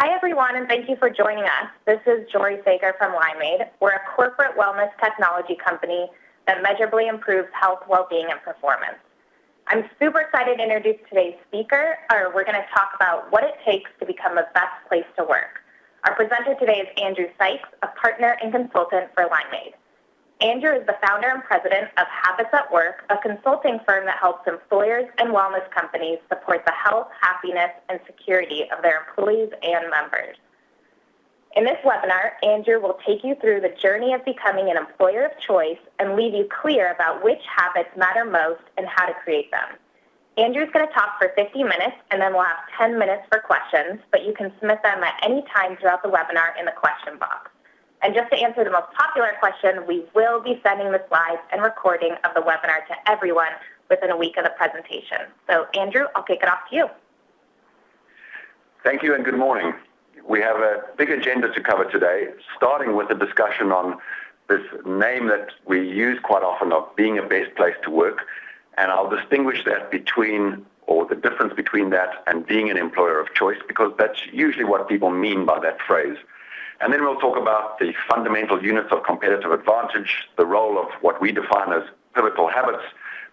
Hi, everyone, and thank you for joining us. This is Jory Sager from Limeade. We're a corporate wellness technology company that measurably improves health, well-being, and performance. I'm super excited to introduce today's speaker. We're going to talk about what it takes to become the best place to work. Our presenter today is Andrew Sykes, a partner and consultant for Limeade. Andrew is the founder and president of Habits at Work, a consulting firm that helps employers and wellness companies support the health, happiness, and security of their employees and members. In this webinar, Andrew will take you through the journey of becoming an employer of choice and leave you clear about which habits matter most and how to create them. Andrew's going to talk for 50 minutes, and then we'll have 10 minutes for questions, but you can submit them at any time throughout the webinar in the question box. And just to answer the most popular question, we will be sending the slides and recording of the webinar to everyone within a week of the presentation. So, Andrew, I'll kick it off to you. Thank you and good morning. We have a big agenda to cover today, starting with a discussion on this name that we use quite often of being a best place to work. And I'll distinguish that between, or the difference between that and being an employer of choice, because that's usually what people mean by that phrase. And then we'll talk about the fundamental units of competitive advantage, the role of what we define as pivotal habits.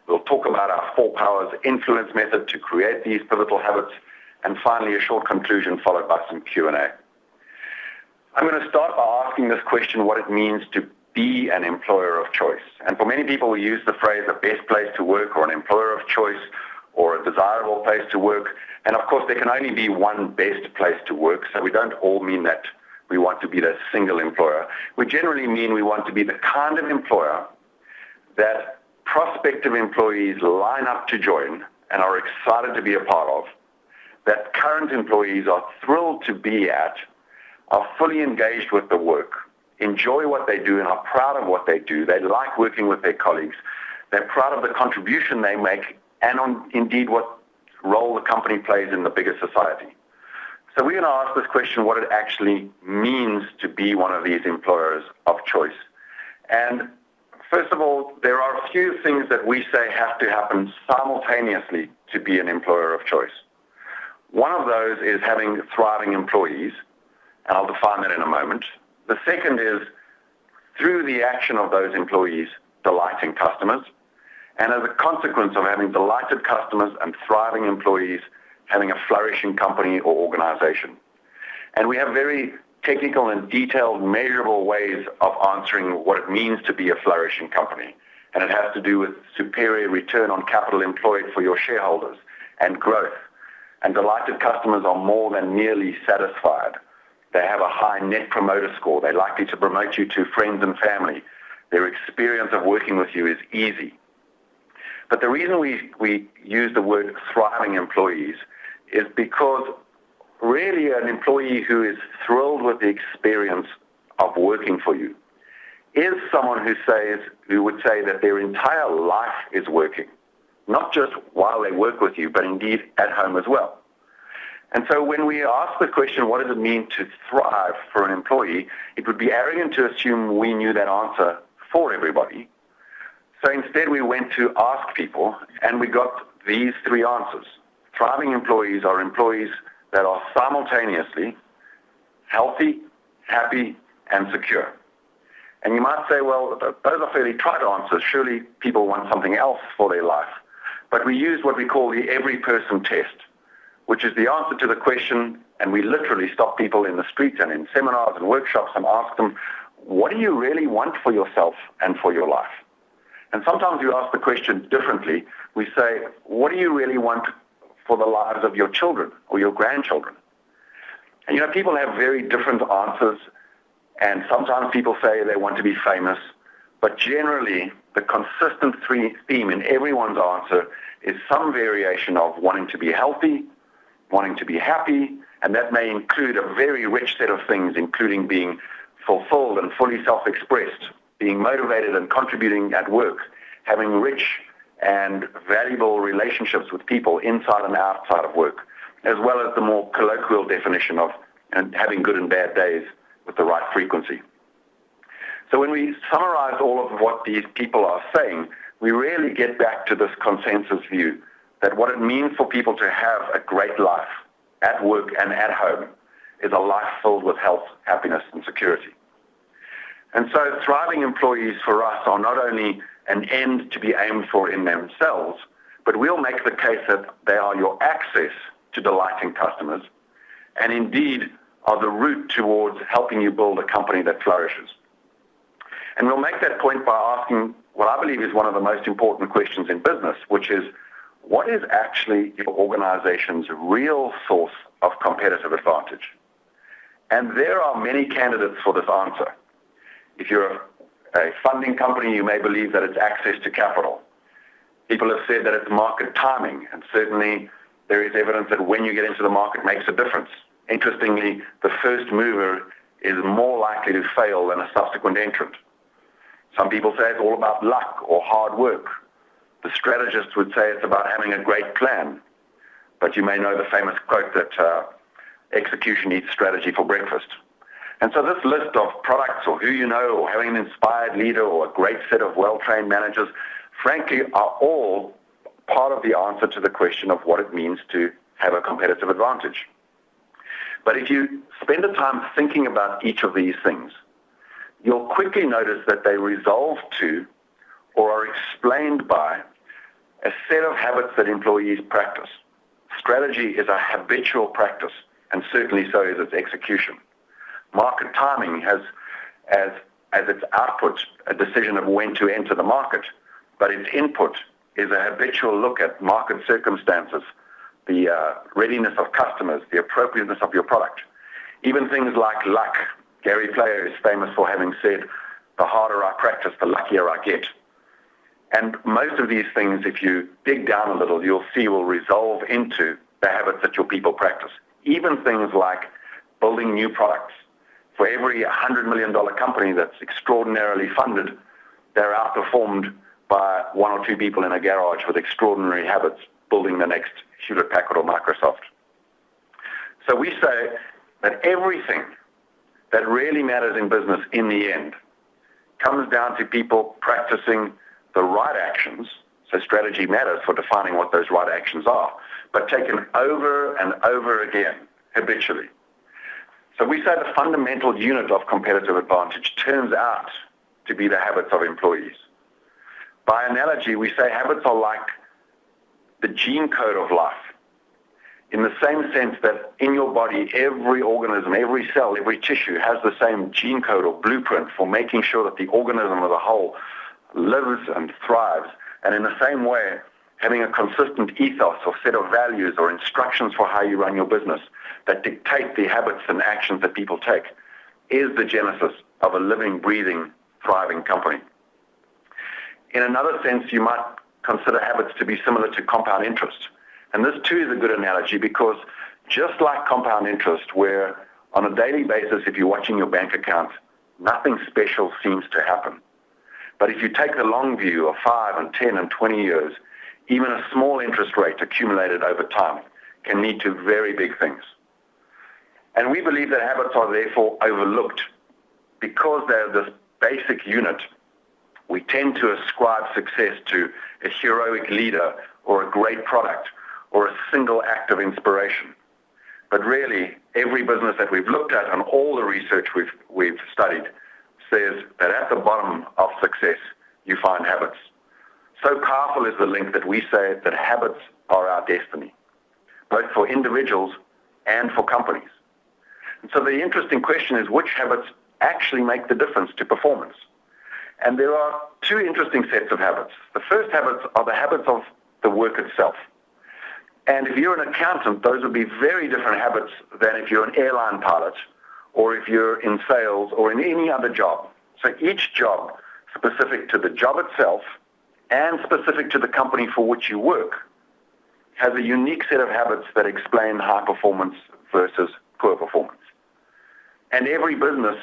We'll talk about our 4 powers influence method to create these pivotal habits, and finally a short conclusion followed by some Q&A. I'm going to start by asking this question, what it means to be an employer of choice. And for many people, we use the phrase a best place to work or an employer of choice or a desirable place to work. And of course, there can only be one best place to work, so we don't all mean that we want to be the single employer. We generally mean we want to be the kind of employer that prospective employees line up to join and are excited to be a part of, that current employees are thrilled to be at, are fully engaged with the work, enjoy what they do and are proud of what they do. They like working with their colleagues. They're proud of the contribution they make and indeed what role the company plays in the bigger society. So we're going to ask this question, what it actually means to be one of these employers of choice. And first of all, there are a few things that we say have to happen simultaneously to be an employer of choice. One of those is having thriving employees, and I'll define that in a moment. The second is, through the action of those employees, delighting customers, and as a consequence of having delighted customers and thriving employees, having a flourishing company or organization. And we have very technical and detailed measurable ways of answering what it means to be a flourishing company. And it has to do with superior return on capital employed for your shareholders and growth. And delighted customers are more than merely satisfied. They have a high net promoter score. They're likely to promote you to friends and family. Their experience of working with you is easy. But the reason we use the word thriving employees is because really an employee who is thrilled with the experience of working for you is someone who would say that their entire life is working, not just while they work with you, but indeed at home as well. And so when we ask the question, what does it mean to thrive for an employee, it would be arrogant to assume we knew that answer for everybody. So instead we went to ask people, and we got these 3 answers. Thriving employees are employees that are simultaneously healthy, happy, and secure. And you might say, well, those are fairly trite answers. Surely people want something else for their life. But we used what we call the every person test, which is the answer to the question, and we literally stop people in the streets and in seminars and workshops and ask them, what do you really want for yourself and for your life? And sometimes we ask the question differently. We say, what do you really want for the lives of your children or your grandchildren? And people have very different answers, and sometimes people say they want to be famous, but generally the consistent theme in everyone's answer is some variation of wanting to be healthy, wanting to be happy, and that may include a very rich set of things, including being fulfilled and fully self-expressed, being motivated and contributing at work, having rich and valuable relationships with people inside and outside of work, as well as the more colloquial definition of having good and bad days with the right frequency. So when we summarize all of what these people are saying, we really get back to this consensus view that what it means for people to have a great life at work and at home is a life filled with health, happiness, and security. And so thriving employees for us are not only an end to be aimed for in themselves, but we'll make the case that they are your access to delighting customers and indeed are the route towards helping you build a company that flourishes. And we'll make that point by asking what I believe is one of the most important questions in business, which is, what is actually your organization's real source of competitive advantage? And there are many candidates for this answer. If you're a funding company, you may believe that it's access to capital. People have said that it's market timing, and certainly there is evidence that when you get into the market, it makes a difference. Interestingly, the first mover is more likely to fail than a subsequent entrant. Some people say it's all about luck or hard work. The strategists would say it's about having a great plan. But you may know the famous quote that execution eats strategy for breakfast. And so this list of products or who you know or having an inspired leader or a great set of well-trained managers, frankly, are all part of the answer to the question of what it means to have a competitive advantage. But if you spend the time thinking about each of these things, you'll quickly notice that they resolve to or are explained by a set of habits that employees practice. Strategy is a habitual practice, and certainly so is its execution. Market timing has as its output a decision of when to enter the market, but its input is a habitual look at market circumstances, the readiness of customers, the appropriateness of your product. Even things like luck. Gary Player is famous for having said, the harder I practice, the luckier I get. And most of these things, if you dig down a little, you'll see will resolve into the habits that your people practice. Even things like building new products. For every $100 million company that's extraordinarily funded, they're outperformed by one or two people in a garage with extraordinary habits building the next Hewlett-Packard or Microsoft. So we say that everything that really matters in business in the end comes down to people practicing the right actions. So strategy matters for defining what those right actions are, but taken over and over again, habitually. So we say the fundamental unit of competitive advantage turns out to be the habits of employees. By analogy, we say habits are like the gene code of life, in the same sense that in your body, every organism, every cell, every tissue has the same gene code or blueprint for making sure that the organism as a whole lives and thrives. And in the same way, having a consistent ethos or set of values or instructions for how you run your business that dictate the habits and actions that people take is the genesis of a living, breathing, thriving company. In another sense, you might consider habits to be similar to compound interest. And this too is a good analogy because just like compound interest, where on a daily basis, if you're watching your bank account, nothing special seems to happen. But if you take the long view of 5 and 10 and 20 years, even a small interest rate accumulated over time can lead to very big things. And we believe that habits are therefore overlooked. Because they're this basic unit, we tend to ascribe success to a heroic leader or a great product or a single act of inspiration. But really, every business that we've looked at and all the research we've studied says that at the bottom of success, you find habits. So powerful is the link that we say that habits are our destiny, both for individuals and for companies. And so the interesting question is, which habits actually make the difference to performance? And there are two interesting sets of habits. The first habits are the habits of the work itself. And if you're an accountant, those would be very different habits than if you're an airline pilot or if you're in sales or in any other job. So each job, specific to the job itself and specific to the company for which you work, has a unique set of habits that explain high performance versus poor performance. And every business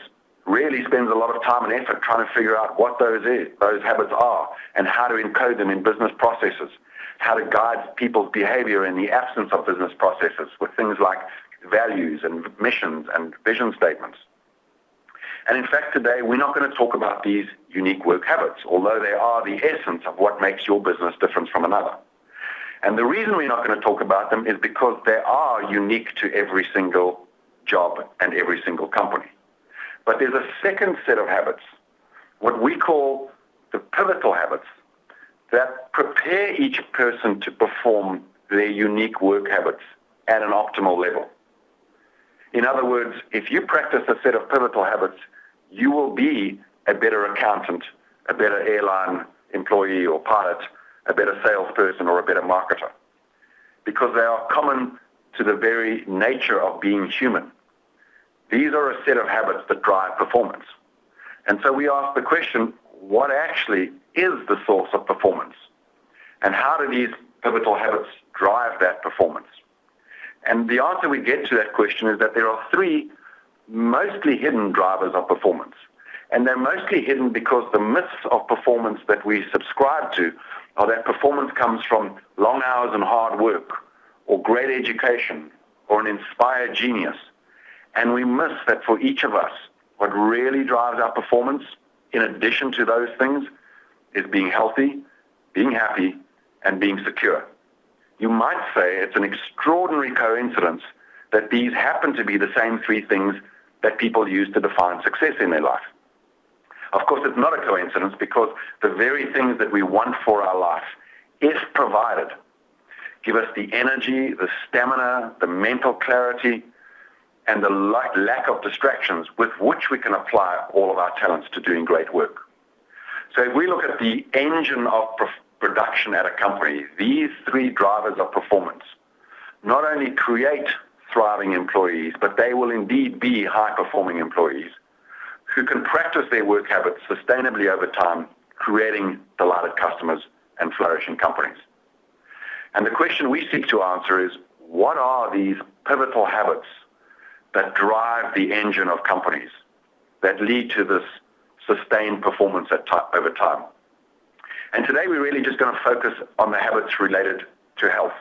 really spends a lot of time and effort trying to figure out what those habits are and how to encode them in business processes, how to guide people's behavior in the absence of business processes with things like values and missions and vision statements. And in fact, today, we're not going to talk about these unique work habits, although they are the essence of what makes your business different from another. And the reason we're not going to talk about them is because they are unique to every single job and every single company. But there's a second set of habits, what we call the pivotal habits, that prepare each person to perform their unique work habits at an optimal level. In other words, if you practice a set of pivotal habits, you will be a better accountant, a better airline employee or pilot, a better salesperson or a better marketer, because they are common to the very nature of being human. These are a set of habits that drive performance. And so we ask the question, what actually is the source of performance? And how do these pivotal habits drive that performance? And the answer we get to that question is that there are three mostly hidden drivers of performance. And they're mostly hidden because the myths of performance that we subscribe to are that performance comes from long hours and hard work, or great education, or an inspired genius. And we miss that for each of us, what really drives our performance, in addition to those things, is being healthy, being happy, and being secure. You might say it's an extraordinary coincidence that these happen to be the same three things that people use to define success in their life. Of course, it's not a coincidence, because the very things that we want for our life, if provided, give us the energy, the stamina, the mental clarity, and the lack of distractions with which we can apply all of our talents to doing great work. So if we look at the engine of production at a company, these three drivers of performance not only create thriving employees, but they will indeed be high-performing employees who can practice their work habits sustainably over time, creating delighted customers and flourishing companies. And the question we seek to answer is, what are these pivotal habits that drive the engine of companies, that lead to this sustained performance over time? And today we're really just going to focus on the habits related to health.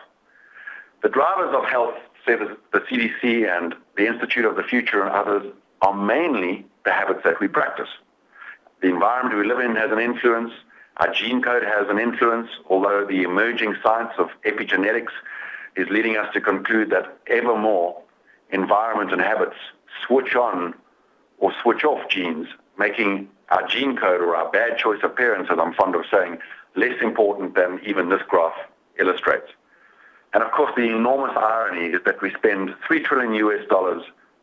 The drivers of health, say the CDC and the Institute of the Future and others, are mainly the habits that we practice. The environment we live in has an influence. Our gene code has an influence, although the emerging science of epigenetics is leading us to conclude that ever more environment and habits switch on or switch off genes, making our gene code, or our bad choice of parents, as I'm fond of saying, less important than even this graph illustrates. And of course, the enormous irony is that we spend $3 trillion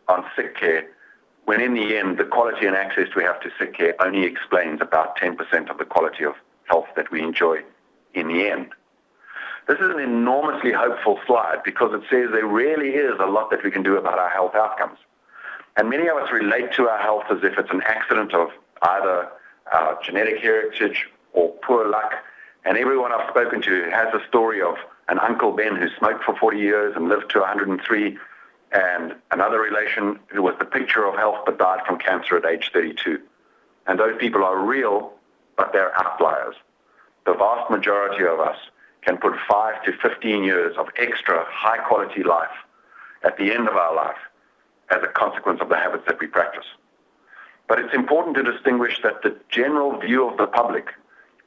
on sick care, when in the end, the quality and access we have to sick care only explains about 10% of the quality of health that we enjoy in the end. This is an enormously hopeful slide, because it says there really is a lot that we can do about our health outcomes. And many of us relate to our health as if it's an accident of either our genetic heritage or poor luck. And everyone I've spoken to has a story of an Uncle Ben who smoked for 40 years and lived to 103, and another relation who was the picture of health but died from cancer at age 32. And those people are real, but they're outliers. The vast majority of us can put 5 to 15 years of extra high-quality life at the end of our life as a consequence of the habits that we practice. But it's important to distinguish that the general view of the public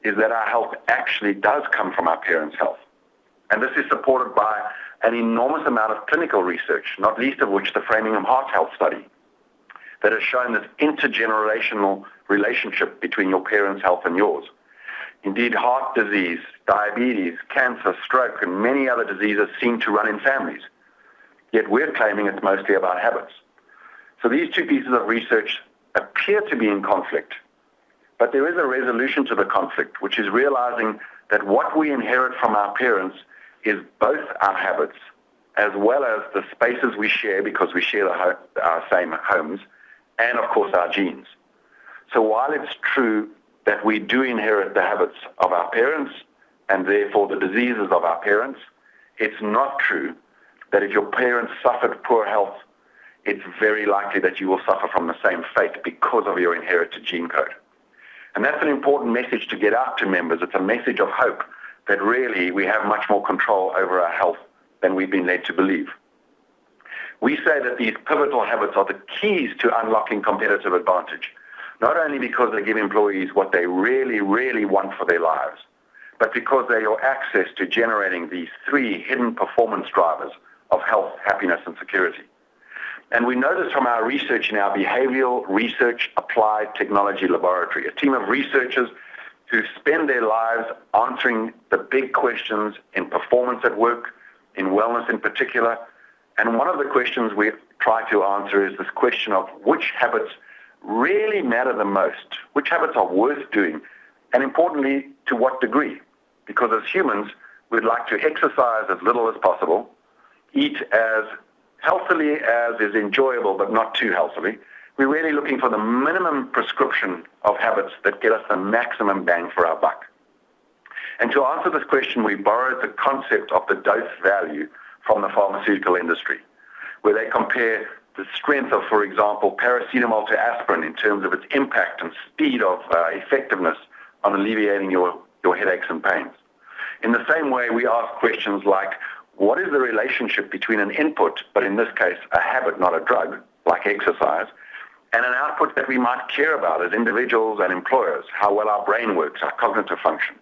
is that our health actually does come from our parents' health. And this is supported by an enormous amount of clinical research, not least of which the Framingham Heart Health Study, that has shown this intergenerational relationship between your parents' health and yours. Indeed, heart disease, diabetes, cancer, stroke, and many other diseases seem to run in families. Yet we're claiming it's mostly about habits. So these two pieces of research appear to be in conflict, but there is a resolution to the conflict, which is realizing that what we inherit from our parents is both our habits as well as the spaces we share, because we share our same homes, and of course our genes. So while it's true that we do inherit the habits of our parents and therefore the diseases of our parents, it's not true that if your parents suffered poor health, it's very likely that you will suffer from the same fate because of your inherited gene code. And that's an important message to get out to members. It's a message of hope that really we have much more control over our health than we've been led to believe. We say that these pivotal habits are the keys to unlocking competitive advantage, not only because they give employees what they really, really want for their lives, but because they're your access to generating these three hidden performance drivers of health, happiness, and security. And we know this from our research in our Behavioral Research Applied Technology Laboratory, a team of researchers who spend their lives answering the big questions in performance at work, in wellness in particular. And one of the questions we try to answer is this question of which habits really matter the most, which habits are worth doing, and importantly, to what degree. Because as humans, we'd like to exercise as little as possible, eat as healthily as is enjoyable but not too healthily. We're really looking for the minimum prescription of habits that get us the maximum bang for our buck. And to answer this question, we borrowed the concept of the dose value from the pharmaceutical industry, where they compare the strength of, for example, paracetamol to aspirin in terms of its impact and speed of effectiveness on alleviating your headaches and pains. In the same way, we ask questions like, what is the relationship between an input, but in this case, a habit, not a drug, like exercise, and an output that we might care about as individuals and employers, how well our brain works, our cognitive function.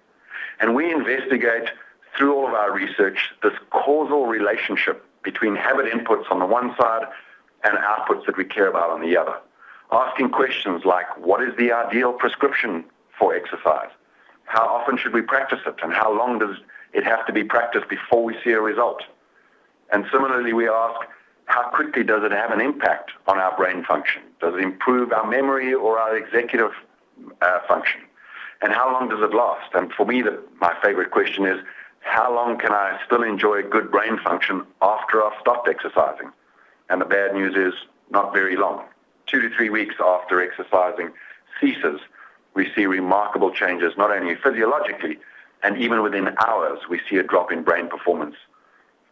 And we investigate through all of our research this causal relationship between habit inputs on the one side and outputs that we care about on the other. Asking questions like, what is the ideal prescription for exercise? How often should we practice it? And how long does it have to be practiced before we see a result? And similarly, we ask, how quickly does it have an impact on our brain function? Does it improve our memory or our executive function? And how long does it last? And for me, my favorite question is, how long can I still enjoy good brain function after I've stopped exercising? And the bad news is not very long. 2 to 3 weeks after exercising ceases, we see remarkable changes, not only physiologically, and even within hours, we see a drop in brain performance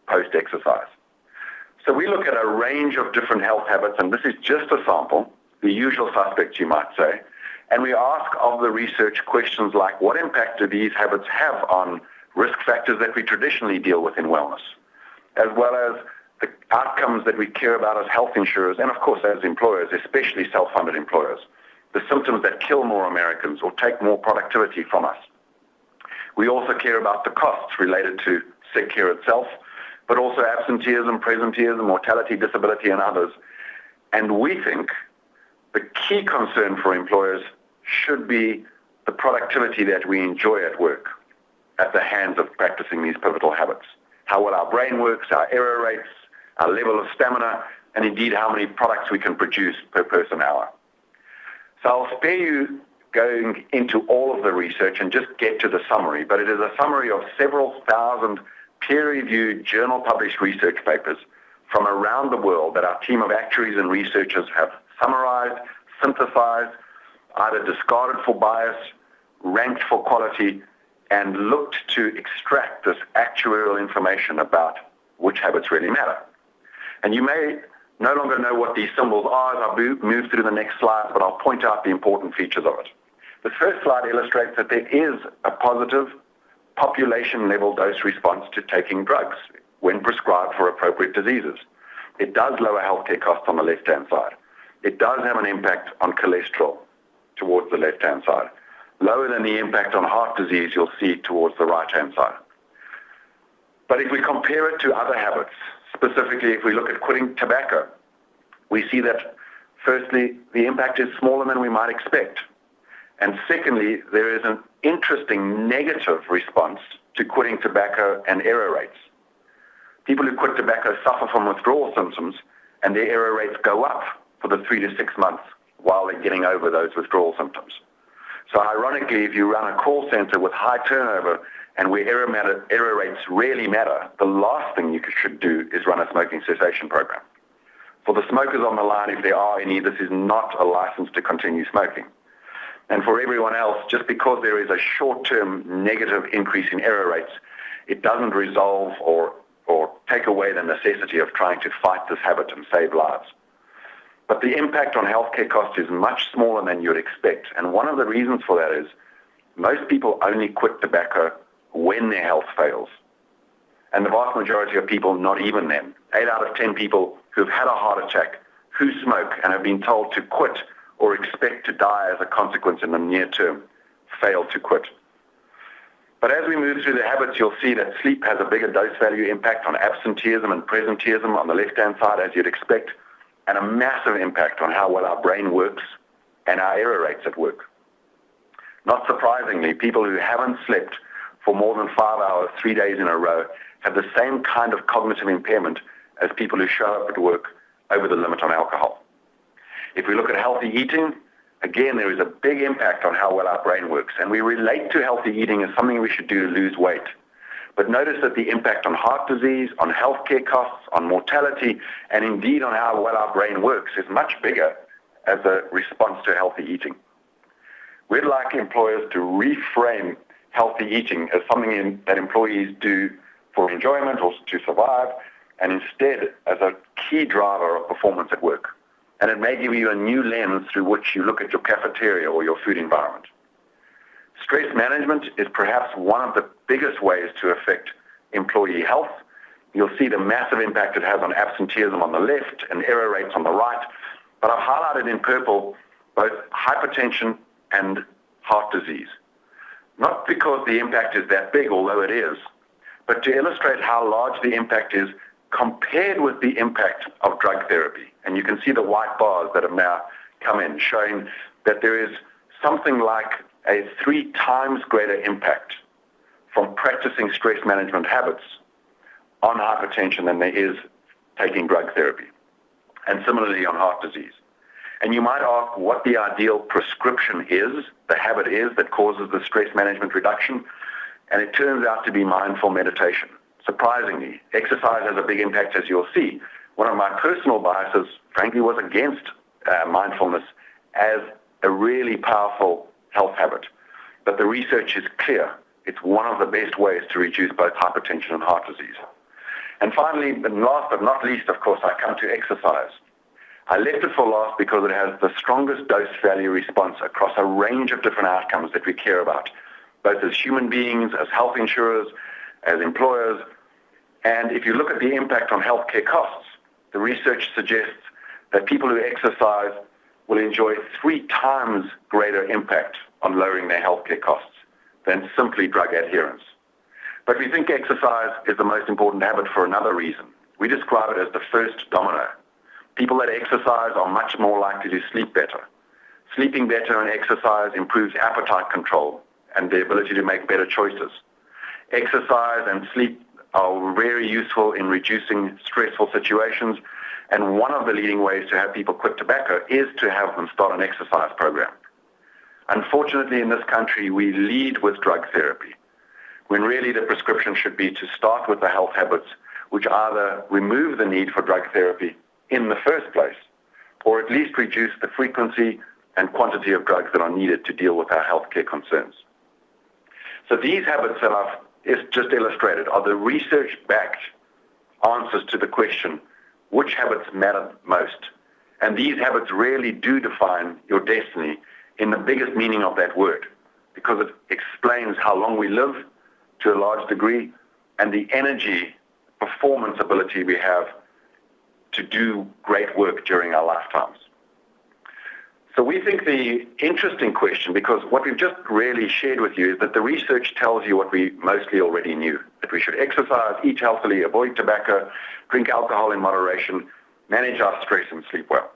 post-exercise. So we look at a range of different health habits, and this is just a sample, the usual suspects, you might say, and we ask of the research questions like, what impact do these habits have on risk factors that we traditionally deal with in wellness, as well as the outcomes that we care about as health insurers, and of course as employers, especially self-funded employers, the symptoms that kill more Americans or take more productivity from us. We also care about the costs related to sick care itself, but also absenteeism, presenteeism, mortality, disability, and others. And we think the key concern for employers should be the productivity that we enjoy at work at the hands of practicing these pivotal habits. How well our brain works, our error rates, our level of stamina, and indeed how many products we can produce per person hour. So I'll spare you going into all of the research and just get to the summary, but it is a summary of several thousand peer-reviewed journal-published research papers from around the world that our team of actuaries and researchers have summarized, synthesized, either discarded for bias, ranked for quality, and looked to extract this actuarial information about which habits really matter. And you may no longer know what these symbols are as I move through the next slide, but I'll point out the important features of it. The first slide illustrates that there is a positive population-level dose response to taking drugs when prescribed for appropriate diseases. It does lower healthcare costs on the left-hand side. It does have an impact on cholesterol towards the left-hand side, lower than the impact on heart disease you'll see towards the right-hand side. But if we compare it to other habits, specifically if we look at quitting tobacco, we see that firstly, the impact is smaller than we might expect. And secondly, there is an interesting negative response to quitting tobacco and error rates. People who quit tobacco suffer from withdrawal symptoms, and their error rates go up for the 3 to 6 months while they're getting over those withdrawal symptoms. So ironically, if you run a call center with high turnover and where error rates really matter, the last thing you should do is run a smoking cessation program. For the smokers on the line, if there are any, this is not a license to continue smoking. And for everyone else, just because there is a short-term negative increase in error rates, it doesn't resolve or take away the necessity of trying to fight this habit and save lives. But the impact on healthcare costs is much smaller than you'd expect. And one of the reasons for that is most people only quit tobacco when their health fails. And the vast majority of people, not even then. 8 out of 10 people who've had a heart attack, who smoke and have been told to quit or expect to die as a consequence in the near term, fail to quit. But as we move through the habits, you'll see that sleep has a bigger dose value impact on absenteeism and presenteeism on the left-hand side, as you'd expect. and a massive impact on how well our brain works and our error rates at work. Not surprisingly, people who haven't slept for more than 5 hours, 3 days in a row, have the same kind of cognitive impairment as people who show up at work over the limit on alcohol. If we look at healthy eating, again, there is a big impact on how well our brain works, and we relate to healthy eating as something we should do to lose weight. But notice that the impact on heart disease, on healthcare costs, on mortality, and indeed on how well our brain works is much bigger as a response to healthy eating. We'd like employers to reframe healthy eating as something that employees do for enjoyment or to survive, and instead as a key driver of performance at work. And it may give you a new lens through which you look at your cafeteria or your food environment. Stress management is perhaps one of the biggest ways to affect employee health. You'll see the massive impact it has on absenteeism on the left and error rates on the right. But I've highlighted in purple both hypertension and heart disease. Not because the impact is that big, although it is, but to illustrate how large the impact is compared with the impact of drug therapy. And you can see the white bars that have now come in, showing that there is something like a 3 times greater impact from practicing stress management habits on hypertension than there is taking drug therapy, and similarly on heart disease. And you might ask what the ideal prescription is, the habit is that causes the stress management reduction, and it turns out to be mindful meditation. Surprisingly, exercise has a big impact, as you'll see. One of my personal biases, frankly, was against mindfulness as a really powerful health habit. But the research is clear. It's one of the best ways to reduce both hypertension and heart disease. And finally, and last but not least, of course, I come to exercise. I left it for last because it has the strongest dose-value response across a range of different outcomes that we care about, both as human beings, as health insurers, as employers. And if you look at the impact on healthcare costs, the research suggests that people who exercise will enjoy 3 times greater impact on lowering their healthcare costs than simply drug adherence. But we think exercise is the most important habit for another reason. We describe it as the first domino. People that exercise are much more likely to sleep better. Sleeping better and exercise improves appetite control and the ability to make better choices. Exercise and sleep are very useful in reducing stressful situations, and one of the leading ways to have people quit tobacco is to have them start an exercise program. Unfortunately, in this country, we lead with drug therapy, when really the prescription should be to start with the health habits, which either remove the need for drug therapy in the first place, or at least reduce the frequency and quantity of drugs that are needed to deal with our healthcare concerns. So these habits that I've just illustrated are the research-backed answers to the question, which habits matter most? And these habits really do define your destiny in the biggest meaning of that word, because it explains how long we live to a large degree and the energy, performance ability we have to do great work during our lifetimes. So we think the interesting question, because what we've just really shared with you is that the research tells you what we mostly already knew, that we should exercise, eat healthily, avoid tobacco, drink alcohol in moderation, manage our stress and sleep well.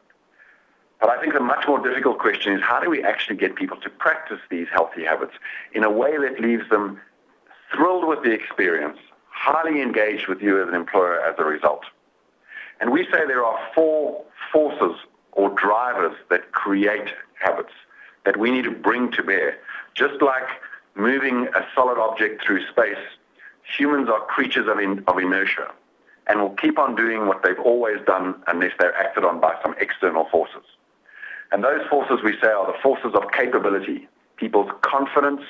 But I think the much more difficult question is how do we actually get people to practice these healthy habits in a way that leaves them thrilled with the experience, highly engaged with you as an employer as a result. And we say there are 4 forces or drivers that create habits that we need to bring to bear. Just like moving a solid object through space, humans are creatures of inertia and will keep on doing what they've always done unless they're acted on by some external forces. And those forces, we say, are the forces of capability, people's confidence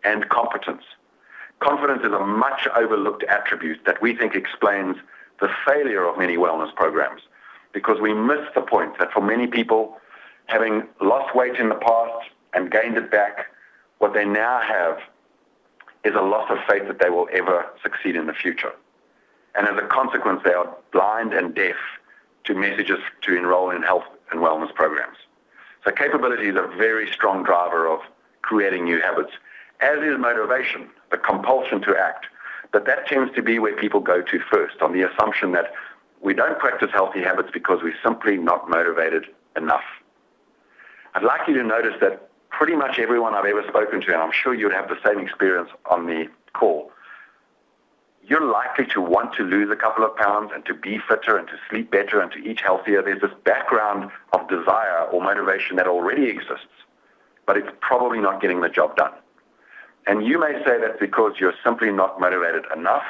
and competence. Confidence is a much overlooked attribute that we think explains the failure of many wellness programs, because we miss the point that for many people, having lost weight in the past and gained it back, what they now have is a loss of faith that they will ever succeed in the future. And as a consequence, they are blind and deaf to messages to enroll in health and wellness programs. So capability is a very strong driver of creating new habits, as is motivation, the compulsion to act. But that tends to be where people go to first, on the assumption that we don't practice healthy habits because we're simply not motivated enough. I'd like you to notice that pretty much everyone I've ever spoken to, and I'm sure you'd have the same experience on the call, you're likely to want to lose a couple of pounds and to be fitter and to sleep better and to eat healthier. There's this background of desire or motivation that already exists, but it's probably not getting the job done. And you may say that's because you're simply not motivated enough.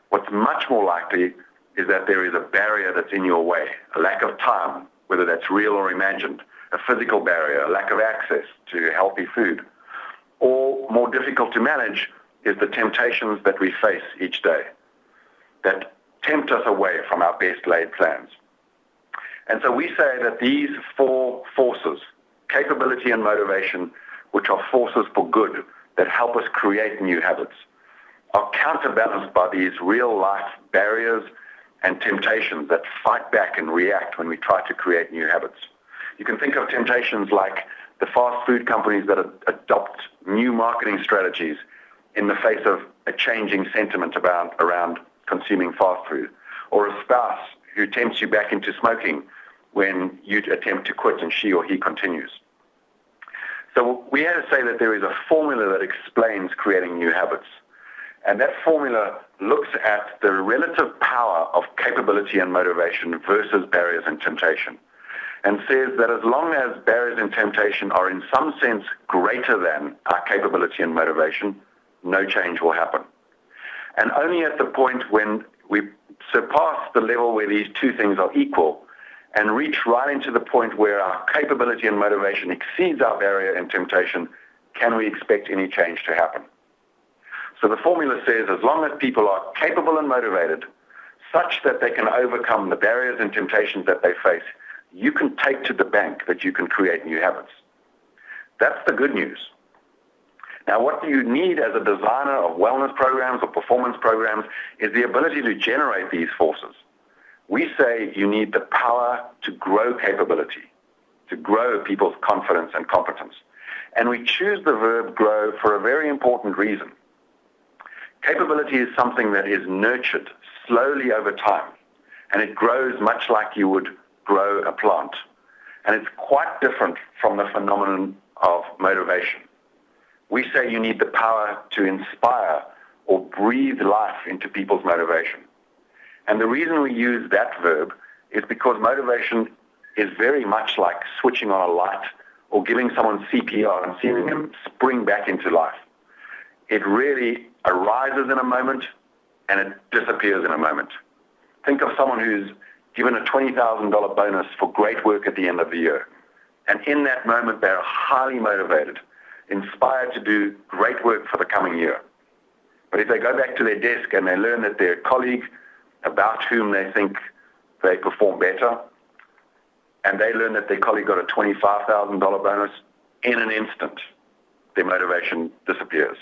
What's much more likely is that there is a barrier that's in your way, a lack of time, whether that's real or imagined, a physical barrier, a lack of access to healthy food, or more difficult to manage is the temptations that we face each day that tempt us away from our best laid plans. And so we say that these four forces, capability and motivation, which are forces for good that help us create new habits, are counterbalanced by these real-life barriers and temptations that fight back and react when we try to create new habits. You can think of temptations like the fast food companies that adopt new marketing strategies in the face of a changing sentiment around consuming fast food, or a spouse who tempts you back into smoking when you attempt to quit and she or he continues. So we have to say that there is a formula that explains creating new habits. And that formula looks at the relative power of capability and motivation versus barriers and temptation, and says that as long as barriers and temptation are in some sense greater than our capability and motivation, no change will happen. And only at the point when we surpass the level where these two things are equal and reach right into the point where our capability and motivation exceeds our barrier and temptation, can we expect any change to happen. So the formula says as long as people are capable and motivated such that they can overcome the barriers and temptations that they face, you can take to the bank that you can create new habits. That's the good news. Now, what you need as a designer of wellness programs or performance programs is the ability to generate these forces. We say you need the power to grow capability, to grow people's confidence and competence. And we choose the verb grow for a very important reason. Capability is something that is nurtured slowly over time, and it grows much like you would grow a plant. And it's quite different from the phenomenon of motivation. We say you need the power to inspire or breathe life into people's motivation. And the reason we use that verb is because motivation is very much like switching on a light or giving someone CPR and seeing them spring back into life. It really arises in a moment and it disappears in a moment. Think of someone who's given a $20,000 bonus for great work at the end of the year. And in that moment, they're highly motivated, inspired to do great work for the coming year. But if they go back to their desk and they learn that their colleague about whom they think they perform better, and they learn that their colleague got a $25,000 bonus, in an instant, their motivation disappears.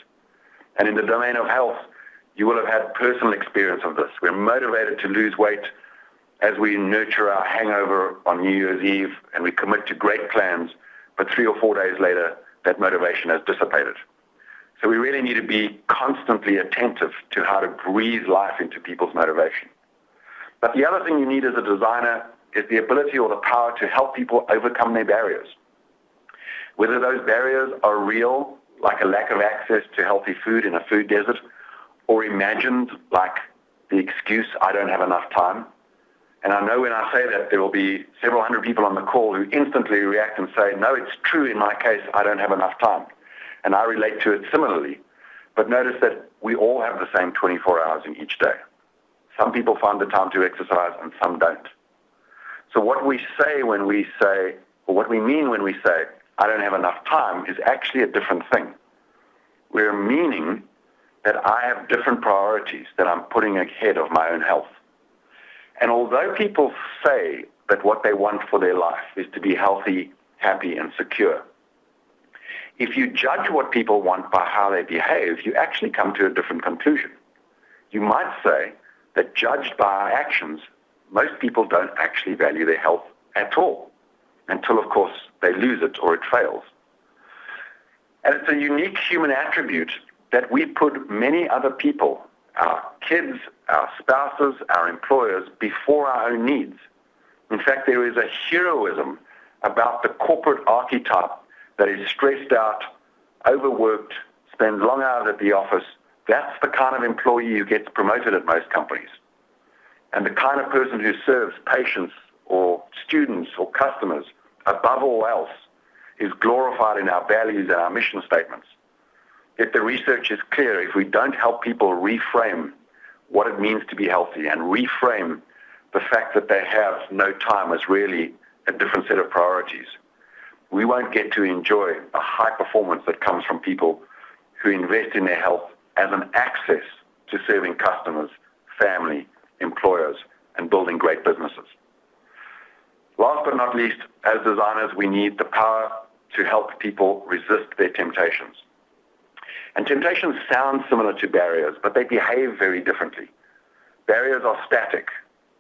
And in the domain of health, you will have had personal experience of this. We're motivated to lose weight as we nurture our hangover on New Year's Eve, and we commit to great plans, but 3 or 4 days later, that motivation has dissipated. So we really need to be constantly attentive to how to breathe life into people's motivation. But the other thing you need as a designer is the ability or the power to help people overcome their barriers. Whether those barriers are real, like a lack of access to healthy food in a food desert, or imagined, like the excuse, I don't have enough time. And I know when I say that, there will be several hundred people on the call who instantly react and say, no, it's true in my case, I don't have enough time. And I relate to it similarly. But notice that we all have the same 24 hours in each day. Some people find the time to exercise and some don't. So what we say when we say, or what we mean when we say, I don't have enough time, is actually a different thing. We're meaning that I have different priorities that I'm putting ahead of my own health. And although people say that what they want for their life is to be healthy, happy, and secure, if you judge what people want by how they behave, you actually come to a different conclusion. You might say that judged by our actions, most people don't actually value their health at all, until, of course, they lose it or it fails. And it's a unique human attribute that we put many other people our kids, our spouses, our employers before our own needs. In fact, there is a heroism about the corporate archetype that is stressed out, overworked, spends long hours at the office. That's the kind of employee who gets promoted at most companies. And the kind of person who serves patients or students or customers above all else is glorified in our values and our mission statements. Yet the research is clear. If we don't help people reframe what it means to be healthy and reframe the fact that they have no time as really a different set of priorities, we won't get to enjoy a high performance that comes from people who invest in their health as an access to serving customers, family, employers, and building great businesses. Last but not least, as designers, we need the power to help people resist their temptations. And temptations sound similar to barriers, but they behave very differently. Barriers are static.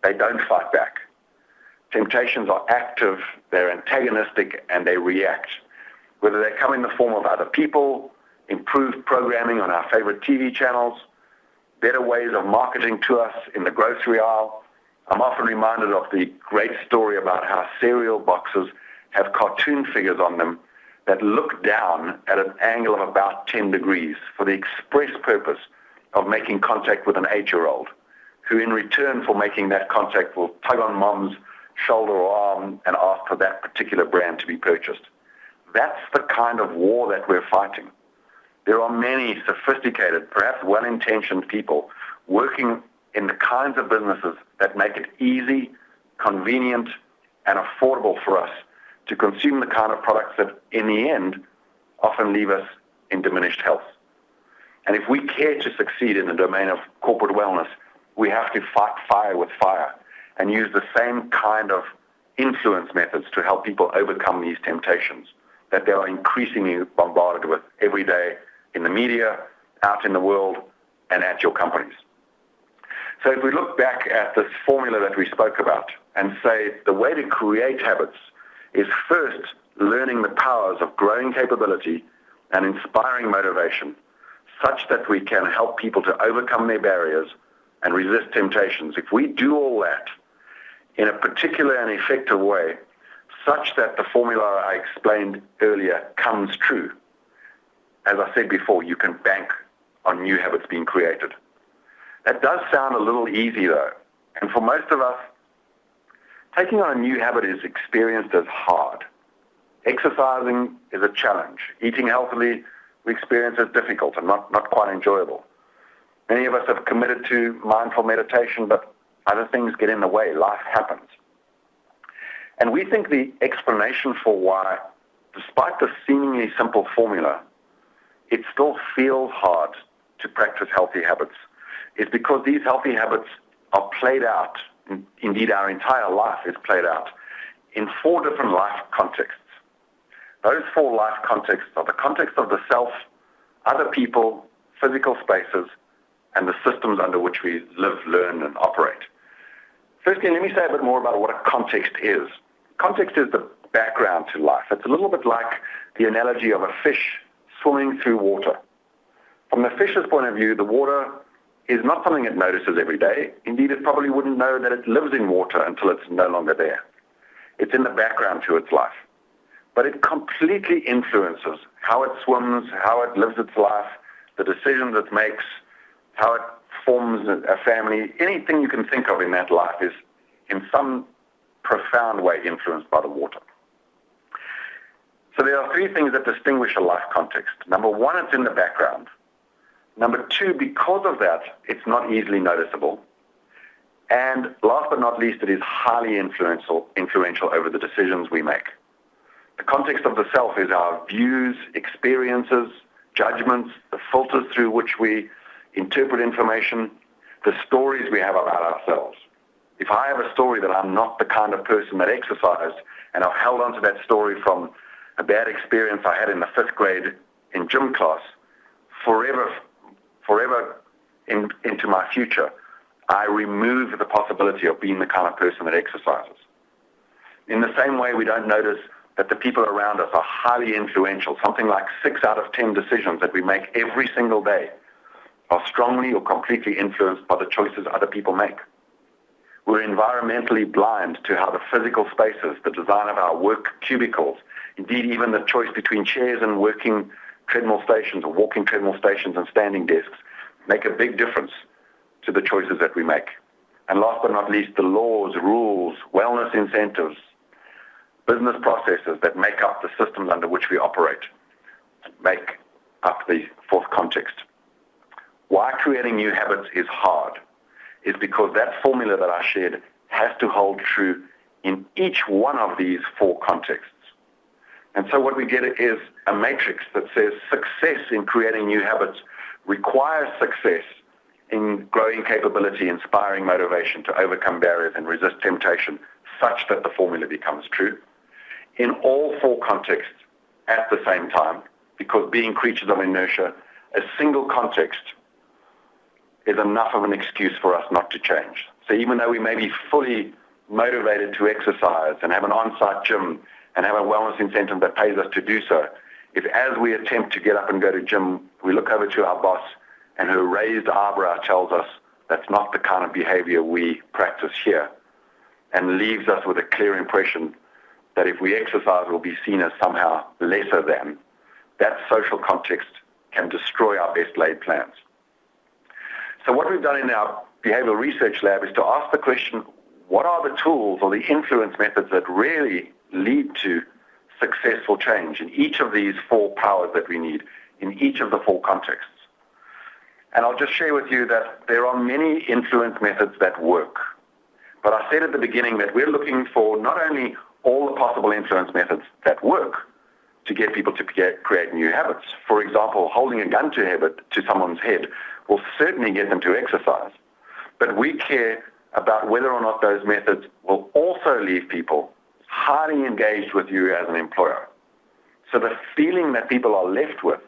They don't fight back. Temptations are active, they're antagonistic, and they react. Whether they come in the form of other people, improved programming on our favorite TV channels, better ways of marketing to us in the grocery aisle. I'm often reminded of the great story about how cereal boxes have cartoon figures on them that look down at an angle of about 10 degrees for the express purpose of making contact with an 8-year-old, who in return for making that contact will tug on mom's shoulder or arm and ask for that particular brand to be purchased. That's the kind of war that we're fighting. There are many sophisticated, perhaps well-intentioned people working in the kinds of businesses that make it easy, convenient, and affordable for us to consume the kind of products that, in the end, often leave us in diminished health. And if we care to succeed in the domain of corporate wellness, we have to fight fire with fire and use the same kind of influence methods to help people overcome these temptations that they are increasingly bombarded with every day in the media, out in the world, and at your companies. So if we look back at this formula that we spoke about and say the way to create habits is first learning the powers of growing capability and inspiring motivation such that we can help people to overcome their barriers and resist temptations. If we do all that in a particular and effective way, such that the formula I explained earlier comes true, as I said before, you can bank on new habits being created. That does sound a little easy though, and for most of us, taking on a new habit is experienced as hard. Exercising is a challenge. Eating healthily, we experience as difficult and not quite enjoyable. Many of us have committed to mindful meditation, but other things get in the way. Life happens. And we think the explanation for why, despite the seemingly simple formula, it still feels hard to practice healthy habits is because these healthy habits are played out, indeed our entire life is played out, in 4 different life contexts. Those 4 life contexts are the context of the self, other people, physical spaces, and the systems under which we live, learn, and operate. Firstly, let me say a bit more about what a context is. Context is the background to life. It's a little bit like the analogy of a fish swimming through water. From the fish's point of view, the water is not something it notices every day. Indeed, it probably wouldn't know that it lives in water until it's no longer there. It's in the background to its life. But it completely influences how it swims, how it lives its life, the decisions it makes, how it forms a family. Anything you can think of in that life is in some profound way influenced by the water. So there are 3 things that distinguish a life context. Number 1, it's in the background. Number 2, because of that, it's not easily noticeable. And last but not least, it is highly influential over the decisions we make. The context of the self is our views, experiences, judgments, the filters through which we interpret information, the stories we have about ourselves. If I have a story that I'm not the kind of person that exercised, and I've held on to that story from a bad experience I had in the 5th grade in gym class, forever into my future, I remove the possibility of being the kind of person that exercises. In the same way, we don't notice that the people around us are highly influential. Something like 6 out of 10 decisions that we make every single day are strongly or completely influenced by the choices other people make. We're environmentally blind to how the physical spaces, the design of our work cubicles, indeed even the choice between chairs and working treadmill stations or walking treadmill stations and standing desks, make a big difference to the choices that we make. And last but not least, the laws, rules, wellness incentives, business processes that make up the systems under which we operate, make up the fourth context. Why creating new habits is hard is because that formula that I shared has to hold true in each one of these four contexts. And so what we get is a matrix that says success in creating new habits requires success in growing capability, inspiring motivation to overcome barriers and resist temptation, such that the formula becomes true in all four contexts at the same time, because being creatures of inertia, a single context is enough of an excuse for us not to change. So even though we may be fully motivated to exercise and have an on-site gym and have a wellness incentive that pays us to do so, if as we attempt to get up and go to gym, we look over to our boss and her raised eyebrow tells us that's not the kind of behavior we practice here, and leaves us with a clear impression that if we exercise we'll be seen as somehow lesser than, that social context can destroy our best laid plans. So what we've done in our behavioral research lab is to ask the question, what are the tools or the influence methods that really lead to successful change in each of these four powers that we need, in each of the four contexts? And I'll just share with you that there are many influence methods that work. But I said at the beginning that we're looking for not only all the possible influence methods that work to get people to create new habits. For example, holding a gun to someone's head will certainly get them to exercise. But we care about whether or not those methods will also leave people highly engaged with you as an employer. So the feeling that people are left with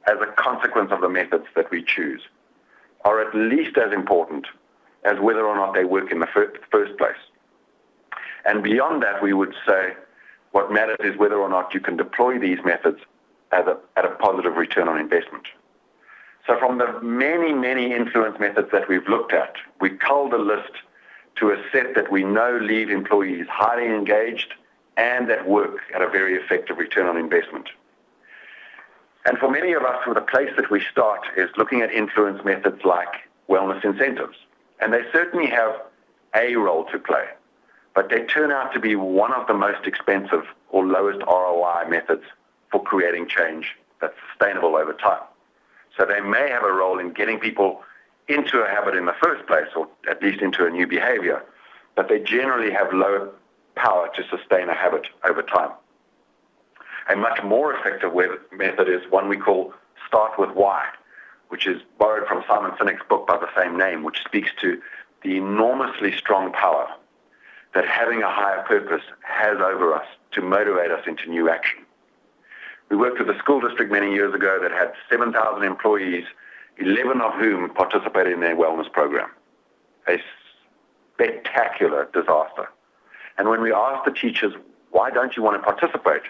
as a consequence of the methods that we choose are at least as important as whether or not they work in the first place. And beyond that, we would say what matters is whether or not you can deploy these methods at a positive return on investment. So from the many, many influence methods that we've looked at, we culled a list to a set that we know leave employees highly engaged and that work at a very effective return on investment. And for many of us, the place that we start is looking at influence methods like wellness incentives. And they certainly have a role to play, but they turn out to be one of the most expensive or lowest ROI methods for creating change that's sustainable over time. So they may have a role in getting people into a habit in the first place, or at least into a new behavior, but they generally have low power to sustain a habit over time. A much more effective method is one we call Start With Why, which is borrowed from Simon Sinek's book by the same name, which speaks to the enormously strong power that having a higher purpose has over us to motivate us into new action. We worked with a school district many years ago that had 7,000 employees, 11 of whom participated in their wellness program. A spectacular disaster. And when we asked the teachers, why don't you want to participate?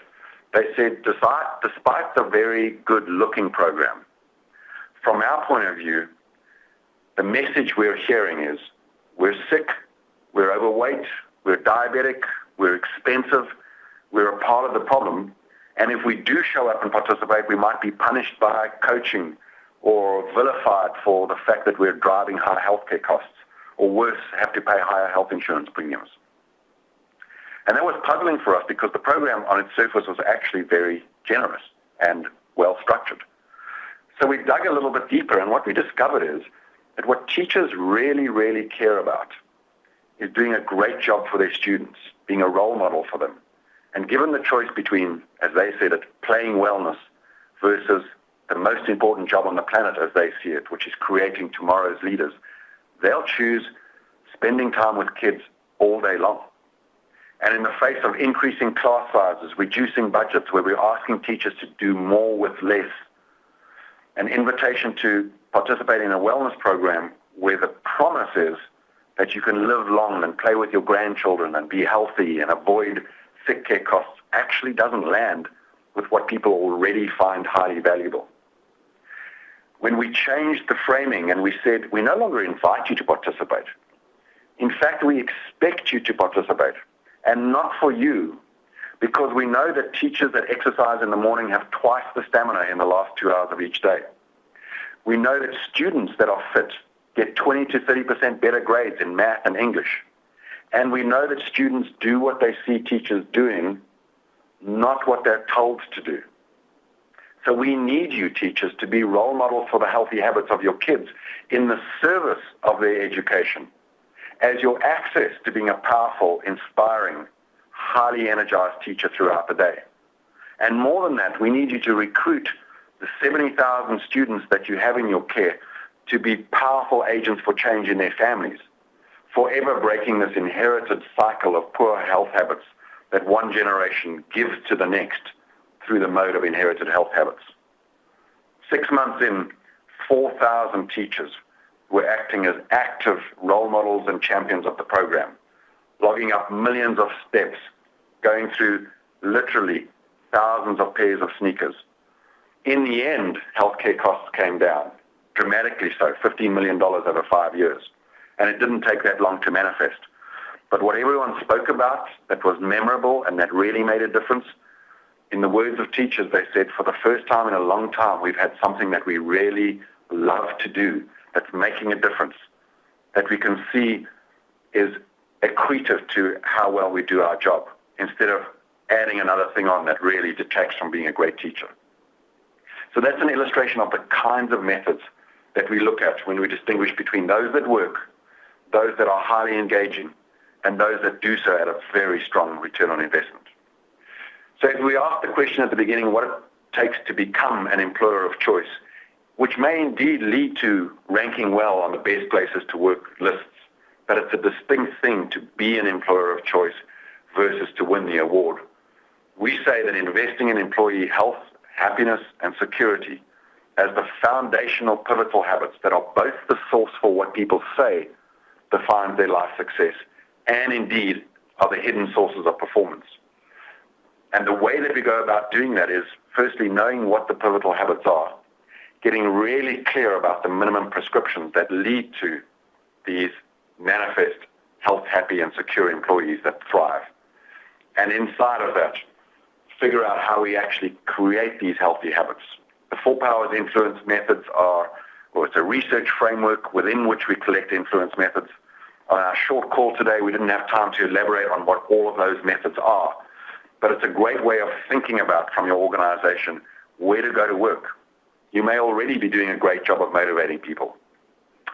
They said, despite the very good-looking program, from our point of view, the message we're hearing is we're sick, we're overweight, we're diabetic, we're expensive, we're a part of the problem, and if we do show up and participate, we might be punished by coaching or vilified for the fact that we're driving high healthcare costs, or worse, have to pay higher health insurance premiums. And that was puzzling for us because the program on its surface was actually very generous and well structured. So we dug a little bit deeper, and what we discovered is that what teachers really, really care about is doing a great job for their students, being a role model for them. And given the choice between, as they said it, playing wellness versus the most important job on the planet as they see it, which is creating tomorrow's leaders, they'll choose spending time with kids all day long. And in the face of increasing class sizes, reducing budgets, where we're asking teachers to do more with less, an invitation to participate in a wellness program where the promise is that you can live long and play with your grandchildren and be healthy and avoid sick care costs actually doesn't land with what people already find highly valuable. when we changed the framing and we said, we no longer invite you to participate. In fact, we expect you to participate, and not for you, because we know that teachers that exercise in the morning have twice the stamina in the last 2 hours of each day. We know that students that are fit get 20 to 30% better grades in math and English. And we know that students do what they see teachers doing, not what they're told to do. So we need you, teachers, to be role models for the healthy habits of your kids in the service of their education, as your access to being a powerful, inspiring, highly energized teacher throughout the day. And more than that, we need you to recruit the 70,000 students that you have in your care to be powerful agents for change in their families, forever breaking this inherited cycle of poor health habits that one generation gives to the next through the mode of inherited health habits. 6 months in, 4,000 teachers were acting as active role models and champions of the program, logging up millions of steps, going through literally thousands of pairs of sneakers. In the end, healthcare costs came down, dramatically so, $15 million over 5 years. And it didn't take that long to manifest. But what everyone spoke about that was memorable and that really made a difference, in the words of teachers, they said, for the first time in a long time, we've had something that we really love to do, that's making a difference, that we can see is accretive to how well we do our job, instead of adding another thing on that really detracts from being a great teacher. So that's an illustration of the kinds of methods that we look at when we distinguish between those that work, those that are highly engaging, and those that do so at a very strong return on investment. So if we ask the question at the beginning what it takes to become an employer of choice, which may indeed lead to ranking well on the best places to work lists, but it's a distinct thing to be an employer of choice versus to win the award. We say that investing in employee health, happiness, and security as the foundational pivotal habits that are both the source for what people say defines their life success, and indeed are the hidden sources of performance. And the way that we go about doing that is, firstly, knowing what the pivotal habits are, getting really clear about the minimum prescriptions that lead to these manifest health, happy, and secure employees that thrive. And inside of that, figure out how we actually create these healthy habits. The 4 Powers influence methods it's a research framework within which we collect influence methods. On our short call today, we didn't have time to elaborate on what all of those methods are, but it's a great way of thinking about from your organization where to go to work. You may already be doing a great job of motivating people,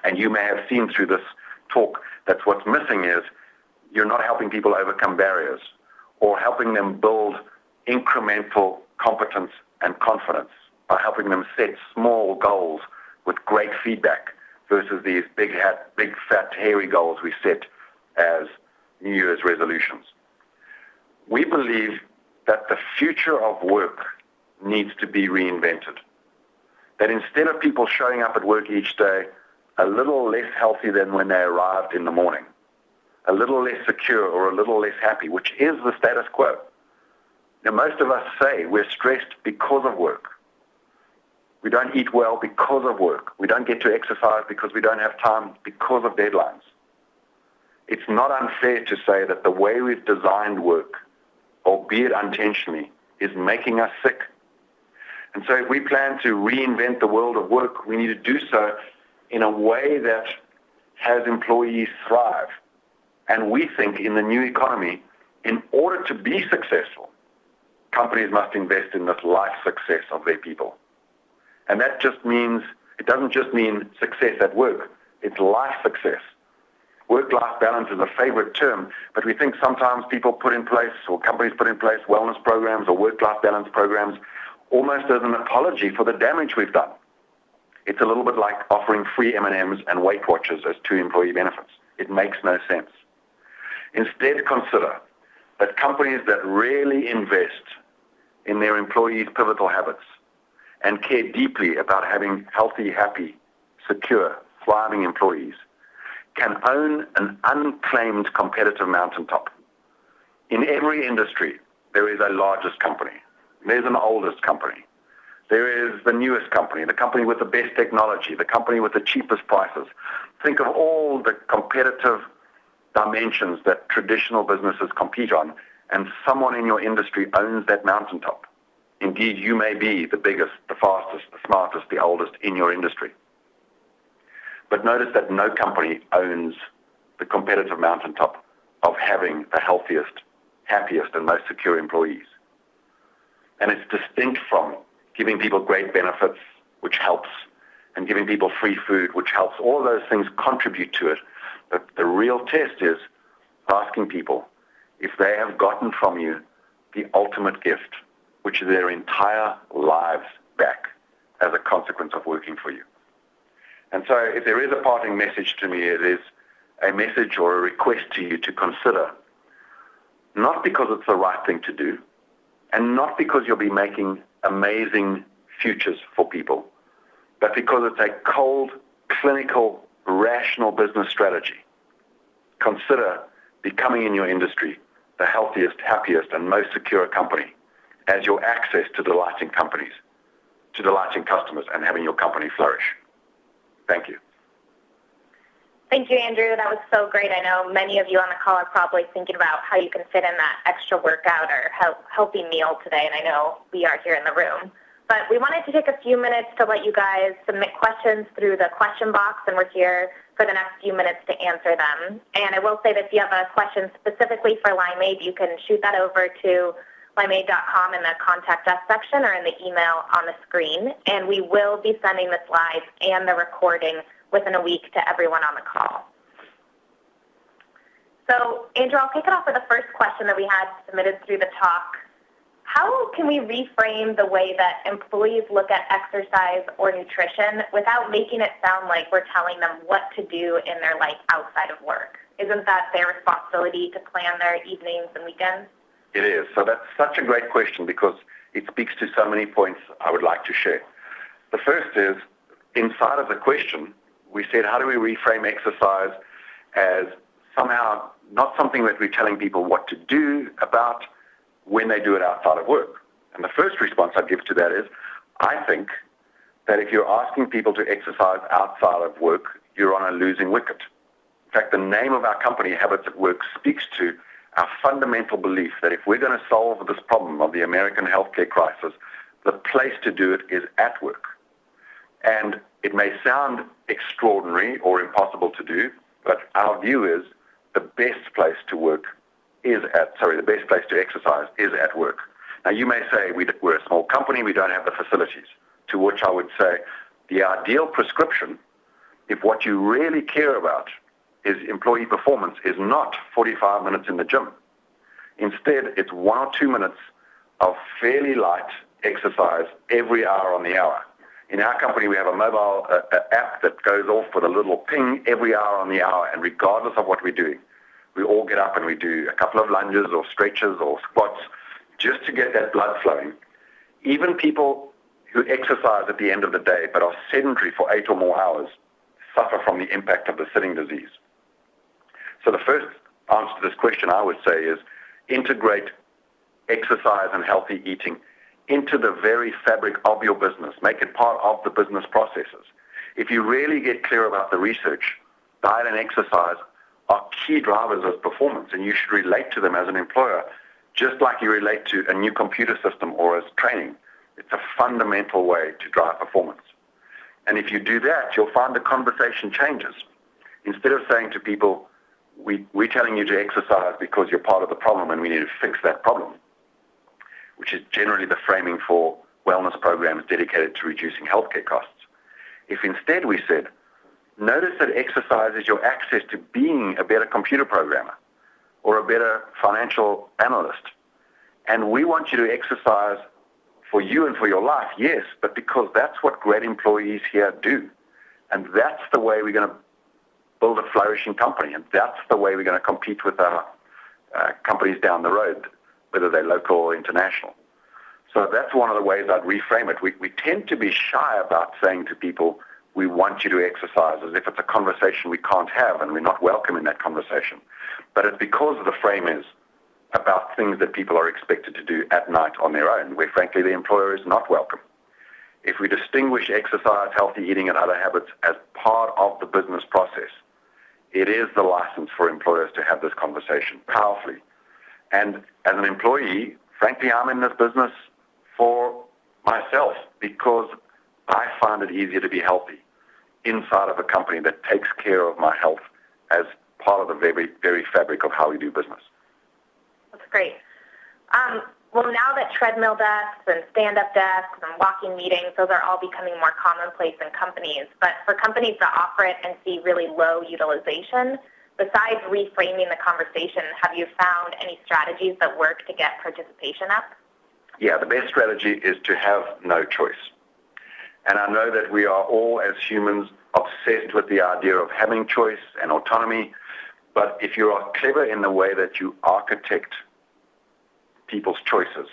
and you may have seen through this talk that what's missing is you're not helping people overcome barriers or helping them build incremental competence and confidence by helping them set small goals with great feedback versus these big fat hairy goals we set as New Year's resolutions. We believe that the future of work needs to be reinvented. That instead of people showing up at work each day a little less healthy than when they arrived in the morning, a little less secure or a little less happy, which is the status quo. Now, most of us say we're stressed because of work. We don't eat well because of work. We don't get to exercise because we don't have time because of deadlines. It's not unfair to say that the way we've designed work, albeit unintentionally, is making us sick. And so if we plan to reinvent the world of work, we need to do so in a way that has employees thrive. And we think in the new economy, in order to be successful, companies must invest in this life success of their people. And that just means, it doesn't just mean success at work, it's life success. Work-life balance is a favorite term, but we think sometimes people put in place, or companies put in place, wellness programs or work-life balance programs almost as an apology for the damage we've done. It's a little bit like offering free M&Ms and Weight Watchers as 2 employee benefits. It makes no sense. Instead, consider that companies that really invest in their employees' pivotal habits and care deeply about having healthy, happy, secure, thriving employees can own an unclaimed competitive mountaintop. In every industry, there is a largest company. There's an oldest company. There is the newest company, the company with the best technology, the company with the cheapest prices. Think of all the competitive dimensions that traditional businesses compete on, and someone in your industry owns that mountaintop. Indeed, you may be the biggest, the fastest, the smartest, the oldest in your industry. But notice that no company owns the competitive mountaintop of having the healthiest, happiest, and most secure employees. And it's distinct from giving people great benefits, which helps, and giving people free food, which helps. All of those things contribute to it. But the real test is asking people if they have gotten from you the ultimate gift, which is their entire lives back as a consequence of working for you. And so if there is a parting message to me, it is a message or a request to you to consider, not because it's the right thing to do, and not because you'll be making amazing futures for people, but because it's a cold, clinical, rational business strategy. Consider becoming in your industry the healthiest, happiest, and most secure company as your access to delighting companies, to delighting customers, and having your company flourish. Thank you. Thank you, Andrew. That was so great. I know many of you on the call are probably thinking about how you can fit in that extra workout or healthy meal today, and I know we are here in the room. But we wanted to take a few minutes to let you guys submit questions through the question box, and we're here for the next few minutes to answer them. And I will say that if you have a question specifically for Limeade, you can shoot that over to limeade.com in the Contact Us section or in the email on the screen. And we will be sending the slides and the recording within a week to everyone on the call. So, Andrew, I'll kick it off with the first question that we had submitted through the talk. How can we reframe the way that employees look at exercise or nutrition without making it sound like we're telling them what to do in their life outside of work? Isn't that their responsibility to plan their evenings and weekends? It is. So that's such a great question because it speaks to so many points I would like to share. The first is, inside of the question, we said, how do we reframe exercise as somehow not something that we're telling people what to do about when they do it outside of work? And the first response I'd give to that is, I think that if you're asking people to exercise outside of work, you're on a losing wicket. In fact, the name of our company, Habits at Work, speaks to our fundamental belief that if we're going to solve this problem of the American healthcare crisis, the place to do it is at work. And it may sound extraordinary or impossible to do, but our view is the best place to work the best place to exercise is at work. Now, you may say we're a small company, we don't have the facilities, to which I would say the ideal prescription, if what you really care about is employee performance, is not 45 minutes in the gym. Instead, it's 1 or 2 minutes of fairly light exercise every hour on the hour. In our company, we have a mobile app that goes off with a little ping every hour on the hour, and regardless of what we're doing, we all get up and we do a couple of lunges or stretches or squats just to get that blood flowing. Even people who exercise at the end of the day but are sedentary for 8 or more hours suffer from the impact of the sitting disease. So the first answer to this question, I would say, is integrate exercise and healthy eating into the very fabric of your business. Make it part of the business processes. If you really get clear about the research, diet and exercise are key drivers of performance, and you should relate to them as an employer, just like you relate to a new computer system or as training. It's a fundamental way to drive performance. And if you do that, you'll find the conversation changes. Instead of saying to people, we're telling you to exercise because you're part of the problem and we need to fix that problem, which is generally the framing for wellness programs dedicated to reducing healthcare costs. If instead we said, notice that exercise is your access to being a better computer programmer or a better financial analyst, and we want you to exercise for you and for your life, yes, but because that's what great employees here do. And that's the way we're going to build a flourishing company, and that's the way we're going to compete with our companies down the road, whether they're local or international. So that's one of the ways I'd reframe it. We tend to be shy about saying to people, we want you to exercise, as if it's a conversation we can't have and we're not welcome in that conversation. But it's because the frame is about things that people are expected to do at night on their own, where frankly the employer is not welcome. if we distinguish exercise, healthy eating, and other habits as part of the business process, it is the license for employers to have this conversation powerfully. And as an employee, frankly, I'm in this business for myself because I find it easier to be healthy inside of a company that takes care of my health as part of the very, very fabric of how we do business. That's great. Well, now that treadmill desks and stand-up desks and walking meetings, those are all becoming more commonplace in companies. But for companies that offer it and see really low utilization, besides reframing the conversation, have you found any strategies that work to get participation up? Yeah, the best strategy is to have no choice. And I know that we are all, as humans, obsessed with the idea of having choice and autonomy. But if you are clever in the way that you architect people's choices,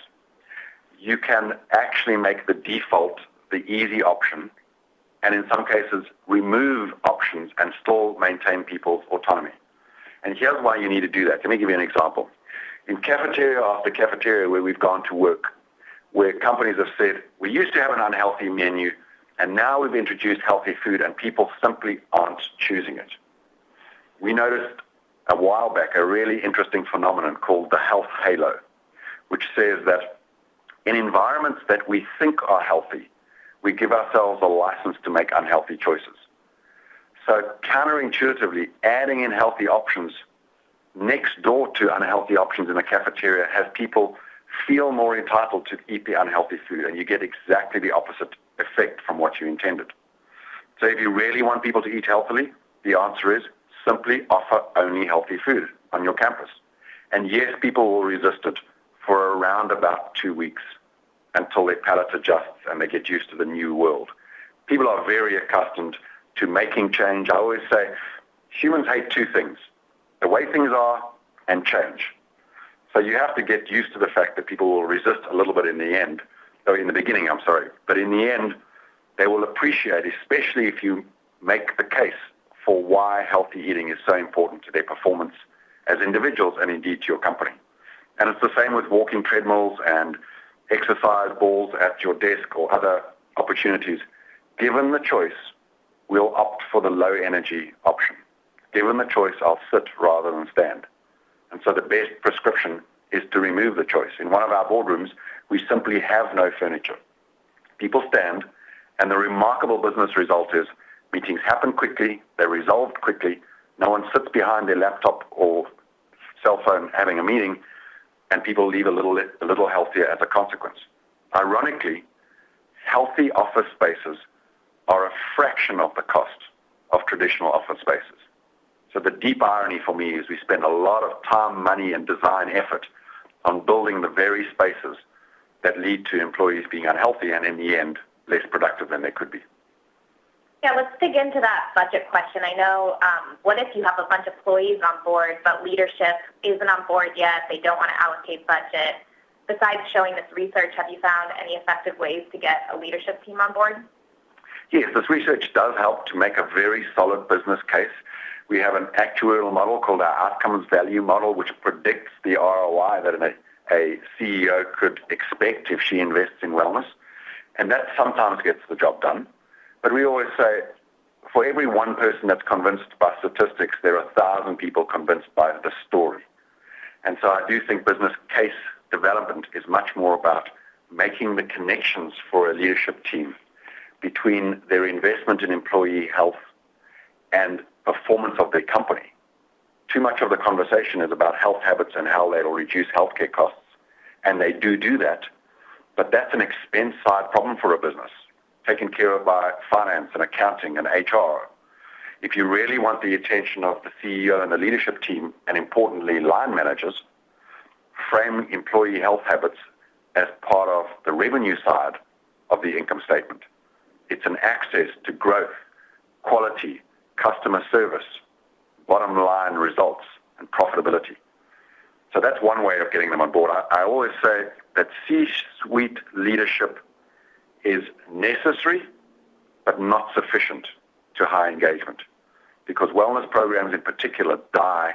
you can actually make the default the easy option, and in some cases remove options and still maintain people's autonomy. And here's why you need to do that. Let me give you an example. In cafeteria after cafeteria where we've gone to work, where companies have said, we used to have an unhealthy menu, and now we've introduced healthy food, and people simply aren't choosing it. We noticed a while back a really interesting phenomenon called the health halo, which says that in environments that we think are healthy, we give ourselves a license to make unhealthy choices. So counterintuitively, adding in healthy options next door to unhealthy options in the cafeteria has people feel more entitled to eat the unhealthy food, and you get exactly the opposite effect from what you intended. So if you really want people to eat healthily, the answer is simply offer only healthy food on your campus. And yes, people will resist it for around about 2 weeks until their palate adjusts and they get used to the new world. People are very accustomed to making change. I always say humans hate two things: the way things are and change. So you have to get used to the fact that people will resist a little bit in the beginning, but in the end, they will appreciate, especially if you make the case for why healthy eating is so important to their performance as individuals and indeed to your company. And it's the same with walking treadmills and exercise balls at your desk or other opportunities. Given the choice, we'll opt for the low energy option. Given the choice, I'll sit rather than stand. And so the best prescription is to remove the choice. In one of our boardrooms, we simply have no furniture. People stand, and the remarkable business result is meetings happen quickly, they're resolved quickly, no one sits behind their laptop or cell phone having a meeting, and people leave a little healthier as a consequence. Ironically, healthy office spaces are a fraction of the cost of traditional office spaces. So the deep irony for me is we spend a lot of time, money, and design effort on building the very spaces that lead to employees being unhealthy and, in the end, less productive than they could be. Yeah, let's dig into that budget question. I know, what if you have a bunch of employees on board, but leadership isn't on board yet, they don't want to allocate budget? Besides showing this research, have you found any effective ways to get a leadership team on board? Yes, this research does help to make a very solid business case. We have an actuarial model called our outcomes value model, which predicts the ROI that a CEO could expect if she invests in wellness. And that sometimes gets the job done. But we always say, for every one person that's convinced by statistics, there are 1,000 people convinced by the story. And so I do think business case development is much more about making the connections for a leadership team between their investment in employee health and performance of their company. Too much of the conversation is about health habits and how they will reduce healthcare costs. And they do that. But that's an expense side problem for a business, taken care of by finance and accounting and HR. If you really want the attention of the CEO and the leadership team, and importantly, line managers, frame employee health habits as part of the revenue side of the income statement. It's an access to growth, quality, customer service, bottom line results, and profitability. So that's one way of getting them on board. I always say that C-suite leadership is necessary, but not sufficient to high engagement, because wellness programs in particular die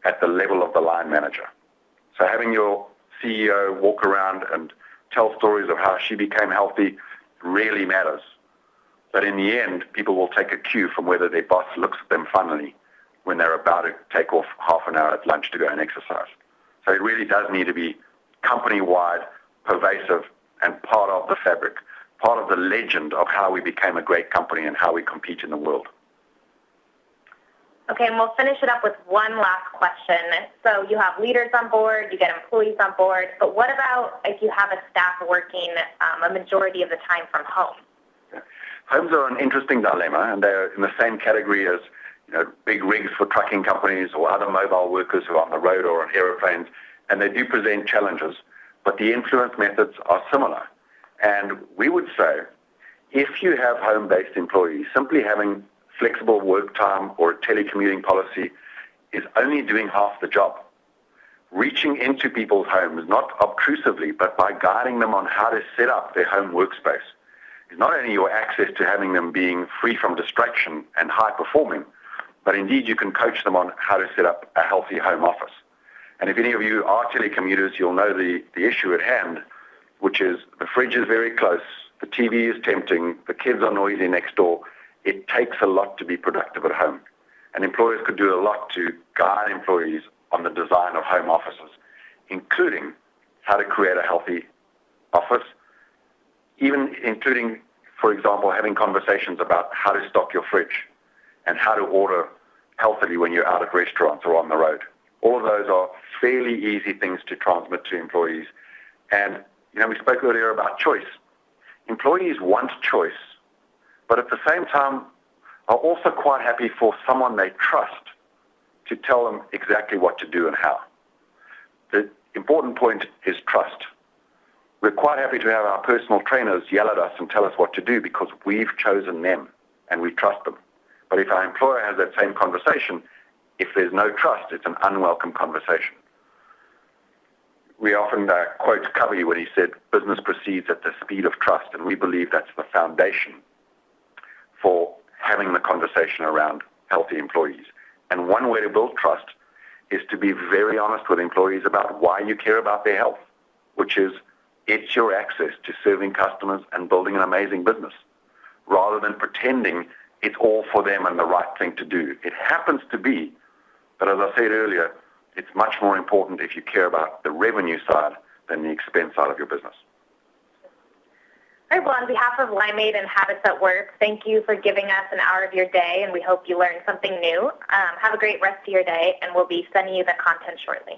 at the level of the line manager. So having your CEO walk around and tell stories of how she became healthy really matters. But in the end, people will take a cue from whether their boss looks at them funnily when they're about to take off half an hour at lunch to go and exercise. So it really does need to be company-wide, pervasive, and part of the fabric, part of the legend of how we became a great company and how we compete in the world. Okay, and we'll finish it up with one last question. So you have leaders on board, you get employees on board, but what about if you have a staff working a majority of the time from home? Yeah. Homes are an interesting dilemma, and they're in the same category as big rigs for trucking companies or other mobile workers who are on the road or on aeroplanes, and they do present challenges, but the influence methods are similar. And we would say, if you have home-based employees, simply having flexible work time or a telecommuting policy is only doing half the job. Reaching into people's homes, not obtrusively, but by guiding them on how to set up their home workspace, is not only your access to having them being free from distraction and high-performing, but indeed you can coach them on how to set up a healthy home office. And if any of you are telecommuters, you'll know the issue at hand, which is the fridge is very close, the TV is tempting, the kids are noisy next door. It takes a lot to be productive at home. And employers could do a lot to guide employees on the design of home offices, including how to create a healthy office, even including, for example, having conversations about how to stock your fridge and how to order healthily when you're out at restaurants or on the road. All of those are fairly easy things to transmit to employees. And, we spoke earlier about choice. Employees want choice, but at the same time are also quite happy for someone they trust to tell them exactly what to do and how. The important point is trust. We're quite happy to have our personal trainers yell at us and tell us what to do because we've chosen them and we trust them. But if our employer has that same conversation, if there's no trust, it's an unwelcome conversation. We often quote Covey when he said, business proceeds at the speed of trust, and we believe that's the foundation for having the conversation around healthy employees. And one way to build trust is to be very honest with employees about why you care about their health, which is it's your access to serving customers and building an amazing business, rather than pretending it's all for them and the right thing to do. It happens to be, but as I said earlier, it's much more important if you care about the revenue side than the expense side of your business. All right, well, on behalf of Limeade and Habits at Work, thank you for giving us an hour of your day, and we hope you learned something new. Have a great rest of your day, and we'll be sending you the content shortly.